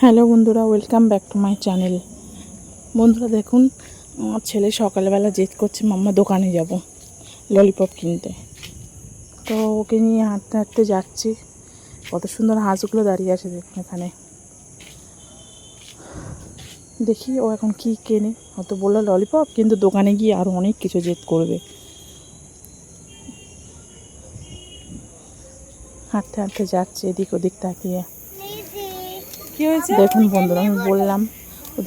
Hello বন্ধুরা, welcome back to my channel. বন্ধুরা দেখুন, আমার ছেলে সকালবেলা জেদ করছে মাম্মা দোকানে যাব ললিপপ কিনতে। তো ওকে নিয়ে হাঁটতে হাঁটতে যাচ্ছি। কত সুন্দর হাঁসগুলো দাঁড়িয়ে আছে দেখুন এখানে। দেখি ও এখন কি কেনে। হয়তো বললো ললিপপ, কিন্তু দোকানে গিয়ে আরও অনেক কিছু জেদ করবে। হাঁটতে হাঁটতে যাচ্ছে এদিক ওদিক তাকিয়ে। কি হয়েছে দেখুন বন্ধুরা, আমি বললাম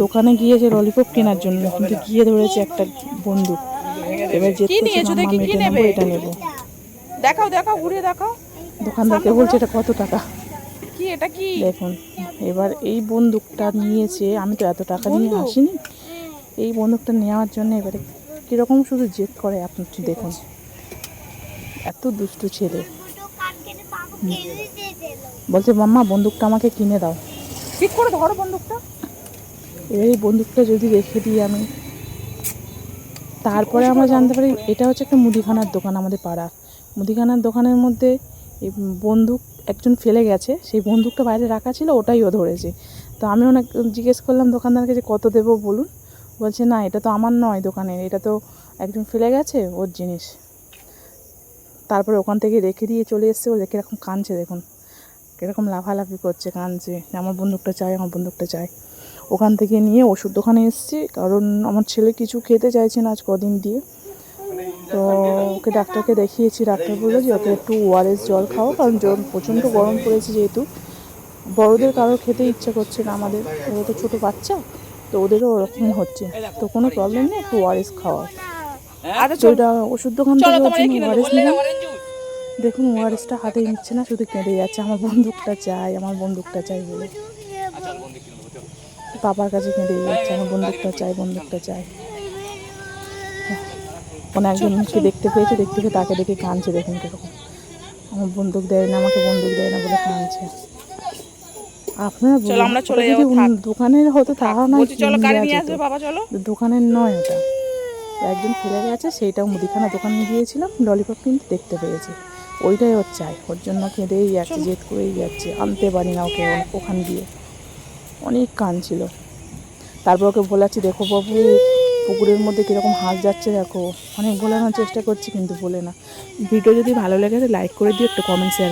দোকানে গিয়েছে ললিপপ কেনার জন্য, কিন্তু গিয়ে ধরেছে একটা বন্দুক। এবার জেদ কি করছে নিয়েছো মাম্মা দেখি, আমি কি এটা নেবো, নেবে? এটা নেবো। দেখাও দেখাও, ঘুরিয়ে দেখাও। দোকানদারকে সামনে বলছে করো। এটা কত টাকা। কি এটা কি দেখুন এবার এই বন্দুকটা নিয়েছে, আমি তো এত টাকা নিয়ে বন্দুক? আসিনি। এই বন্দুকটা নেওয়ার জন্য এবারে কীরকম শুধু জেদ করে আপনি দেখুন। এত দুষ্টু ছেলে। বলছে মাম্মা বন্দুকটা আমাকে কিনে দাও। ঠিক করে ধরো বন্দুকটা। এবার এই বন্দুকটা যদি রেখে দিই আমি, তারপরে ওষুধ আমরা ধরো। জানতে পারি এটা হচ্ছে একটা মুদিখানার দোকান আমাদের পাড়া। মুদিখানার দোকানের মধ্যে এই বন্দুক একজন ফেলে গেছে, সেই বন্দুকটা বাইরে রাখা ছিল, ওটাই ও ধরেছে। তো আমি অনেক জিজ্ঞেস করলাম দোকানদারকে যে কত দেবো বলুন। বলছে না এটা তো আমার নয় দোকানের, এটা তো একজন ফেলে গেছে ওর জিনিস। তারপরে ওখান থেকে রেখে দিয়ে চলে এসছে। ও কীরকম কাঁদছে দেখুন, কীরকম লাফালাফি করছে, কাঁদছে, আমার বন্দুকটা চাই, আমার বন্দুকটা চাই। ওখান থেকে নিয়ে ওষুধ দোকানে এসেছি, কারণ আমার ছেলে কিছু খেতে চাইছে না আজ কদিন দিয়ে। তো ওকে ডাক্তারকে দেখিয়েছি। ডাক্তার বললো যে ওকে একটু ওআরএস জল খাও, কারণ জল প্রচণ্ড গরম পড়েছে। যেহেতু বড়োদের কারোর খেতে ইচ্ছা করছে না, আমাদের ওরা তো ছোটো বাচ্চা, তো ওদেরও ওরকমই হচ্ছে। তো কোনো প্রবলেম নেই, একটু ওআরএস খাওয়া। তো এটা ওষুধ দোকান থেকে ওর জন্য ওআরএস নিলাম। দেখুন ওআরএসটা হাতে নিচ্ছে না, শুধু কেঁদে যাচ্ছে আমার বন্দুকটা চাই, আমার বন্দুকটা চাই বলে। পাপার কাছে কেঁদে যাচ্ছে আমার বন্দুকটা চাই, বন্দুকটা চাই। কোনো একজনকে দেখতে পেয়েছে, দেখতে পেয়ে তাকে দেখে কাঁদছে দেখুন কীরকম। আমার বন্দুক দেয় না, আমাকে বন্দুক দেয় না বলে কাঁদছে। আপনারা চলো বলুন, আমরা ওটা চলে যদি যাবো, থাক দোকানের হতো থাক। তাও নয় বলছি চলো নিয়ে গাড়ি যাওয়া নিয়ে যেত, আসবে বাবা, চলো। দোকানের নয় ওটা। একজন ফেলে গেছে, সেইটাও মুদিখানা দোকানে গিয়েছিলাম ললিপপ কিনতে, দেখতে পেয়েছে, ওইটাই ওর চাই। ওর জন্য কেঁদেই যাচ্ছে, চলো। জেদ করেই যাচ্ছে, আনতে পারি না ওকে ওখান দিয়ে। অনেক কাঁদছিল। তারপর ওকে বলাচ্ছি দেখো বাবু পুকুরের মধ্যে কীরকম হাঁস যাচ্ছে দেখো। অনেক বোলানোর চেষ্টা করছি কিন্তু বলে না। ভিডিও যদি ভালো লাগে লাইক করে দিও, একটা কমেন্ট শেয়ার